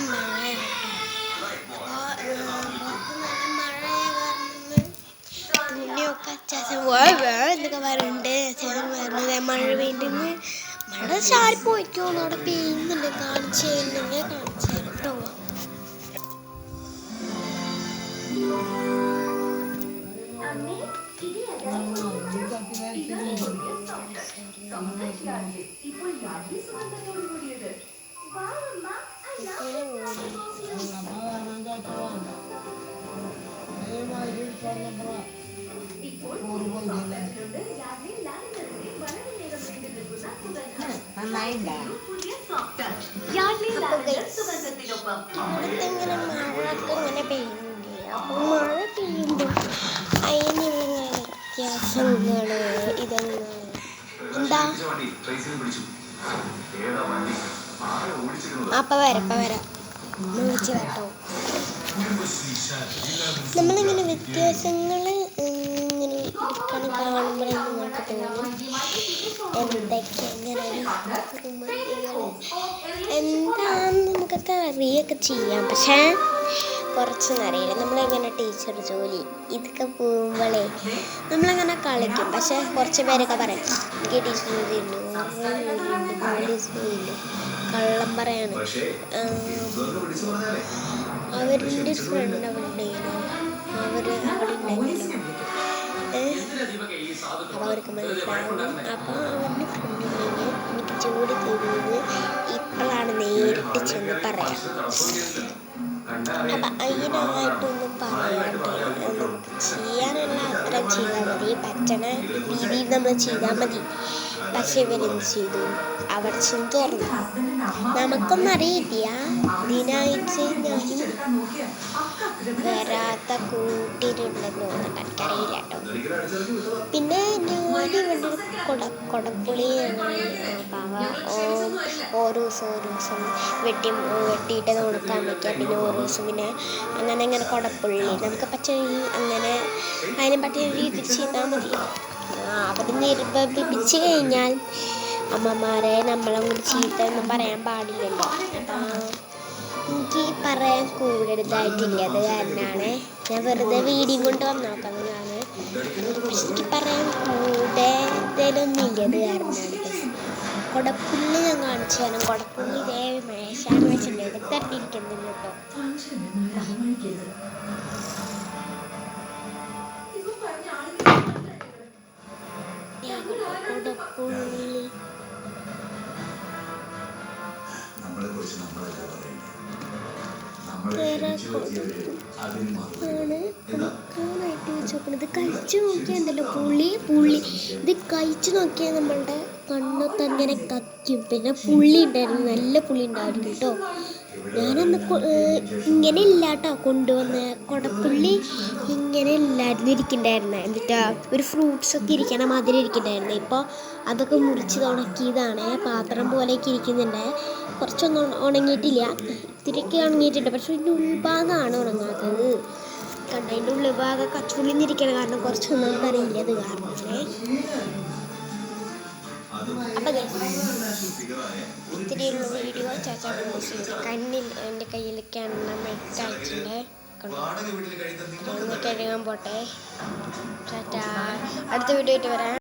മഴ തുണിയൊക്കെ അച്ചാച്ചൻ എന്തൊക്കെ പറയുന്നുണ്ട്. അച്ചാച്ചൻ പറഞ്ഞത് മഴ വേണ്ടെന്ന്. മഴ ചാരി പോയിക്കോന്ന് അവിടെ പെയ്യുന്നുണ്ട്. കാണിച്ചു തരുന്നുണ്ട്. കാണിച്ചു തരാം കേട്ടോ. ഇങ്ങനെ മഴയൊക്കെ ഇങ്ങനെ പെയ്യുന്നുണ്ട്. അപ്പൊ മഴ പെയ്യുമ്പോൾ അതിന് വ്യത്യാസങ്ങള് ഇതെന്ന് എന്താ അപ്പ വരാം വിളിച്ചു കേട്ടോ. നമ്മളിങ്ങനെ വ്യത്യാസങ്ങൾ ഇങ്ങനെ കാണുമ്പോഴേ നമുക്ക് തോന്നും എന്തൊക്കെ എന്താന്ന് നമുക്കൊക്കെ അറിയൊക്കെ ചെയ്യാം. പക്ഷേ കുറച്ചൊന്നറിയില്ല. നമ്മളിങ്ങനെ ടീച്ചർ ജോലി ഇതൊക്കെ പോകുമ്പോഴേ നമ്മളങ്ങനെ കളിക്കും. പക്ഷെ കുറച്ച് പേരൊക്കെ പറയും എനിക്ക് ടീച്ചർ ജോലിയുണ്ട്, പോലീസ് ജോലിയുണ്ട്, കള്ളം പറയാണ്. അവരുടെ ഫ്രണ്ട് അവിടെ ഉണ്ടായിരുന്നു. അവിടെ ഉണ്ടായിരുന്നല്ലോ. അപ്പോൾ അവർക്ക് മനസ്സിലാവും. അപ്പോൾ അവരുടെ ഫ്രണ്ട് ഉണ്ടെങ്കിൽ എനിക്ക് ജോലി തരുന്നത് ഇപ്പോഴാണ് നേരിട്ട് ചെന്ന് പറയാം. അപ്പം അതിനായിട്ടൊന്നും പറയാണ്ട് നമുക്ക് ചെയ്യാനുള്ള അത്ര ചെയ്താൽ മതി. പറ്റണ രീതിയിൽ നമ്മൾ ചെയ്താൽ മതി. പക്ഷെ ഇവരെന്ത് ചെയ്തു? അവർ ചെന്ന് തുറന്നു. നമുക്കൊന്നും അറിയില്ല. ഇതിനായിട്ട് ഞാനും വരാത്ത കൂട്ടിയിട്ടുണ്ടെന്ന് തോന്നുന്നുണ്ട്. എനിക്കറിയില്ല കേട്ടോ. പിന്നെ ഞാനിവിടെ കൊടപ്പുളി ഓരോ ദിവസം വെട്ടിയിട്ട് ഉണക്കാൻ വയ്ക്കുക. പിന്നെ ഓരോ ദിവസം പിന്നെ അങ്ങനെ കൊടപ്പുള്ളി നമുക്ക് അങ്ങനെ അതിനെ പറ്റിയ രീതിയിൽ ചെയ്താൽ മതി. അവർ നിർബന്ധിപ്പിച്ച് കഴിഞ്ഞാൽ അമ്മമാരെ നമ്മളെ കൂടി ചീത്ത ഒന്നും പറയാൻ പാടില്ലല്ലോ. എനിക്ക് പറയാൻ കൂടുതലായിട്ടില്ല. അത് കാരണമാണ് ഞാൻ വെറുതെ വീഡിയോ കൊണ്ട് വന്ന് നോക്കുന്നതാണ്. പക്ഷെ എനിക്ക് പറയാൻ കൂടുതലൊന്നും ഇല്ല. അത് കാരണമാണ്. കൊടപ്പുള്ളി ഞാൻ കാണിച്ചു തരാം. കൊടപ്പുള്ളി ഇതേ മേശാണ് വെച്ചിട്ടുണ്ട്. ഇത് തട്ടിയിരിക്കുന്നില്ല കേട്ടോ. കൊടപ്പുള്ളി ായിട്ട് വെച്ചോക്കണത്. കഴിച്ചു നോക്കിയാണ്ടല്ലോ പുളി ഇത് കഴിച്ചു നോക്കിയാൽ നമ്മളുടെ കണ്ണൊക്കെ അങ്ങനെ കക്കും. പിന്നെ പുള്ളി ഉണ്ടായിരുന്നു, നല്ല പുളി ഉണ്ടായിരുന്നു കേട്ടോ. ഞാനന്ന് ഇങ്ങനെ ഇല്ല കേട്ടോ കൊണ്ടുവന്ന കൊടപ്പുള്ളി ഇങ്ങനെ ഇല്ലായിരുന്നു ഇരിക്കണ്ടായിരുന്നത്. എന്നിട്ടാ ഒരു ഫ്രൂട്ട്സൊക്കെ ഇരിക്കണ മാതിരി ഇരിക്കണ്ടായിരുന്നു. ഇപ്പോൾ അതൊക്കെ മുറിച്ച് ഉണക്കിയതാണ്. പാത്രം പോലെയൊക്കെ ഇരിക്കുന്നുണ്ട്. കുറച്ചൊന്നും ഉണങ്ങിയിട്ടില്ല, ഇത്തിരിയൊക്കെ ഉണങ്ങിയിട്ടുണ്ട്. പക്ഷെ ഇതിൻ്റെ ഉൾഭാഗമാണ് ഉണങ്ങാത്തത്. കണ്ട അതിൻ്റെ ഉൾഭാഗം കച്ചുള്ളിന്നിരിക്കണം. കാരണം കുറച്ചൊന്നും നമുക്കറിയില്ല. അത് കാരണമാണ്. അപ്പം ഇത്തിരിയുള്ള വീഡിയോ ചാച്ചാ കണ്ണിൽ എൻ്റെ കയ്യിലേക്കാണ് മെറ്റാച്ചിൻ്റെ കഴുകാൻ പോട്ടെ. ചാച്ചാ അടുത്ത വീഡിയോ ആയിട്ട് വരാം.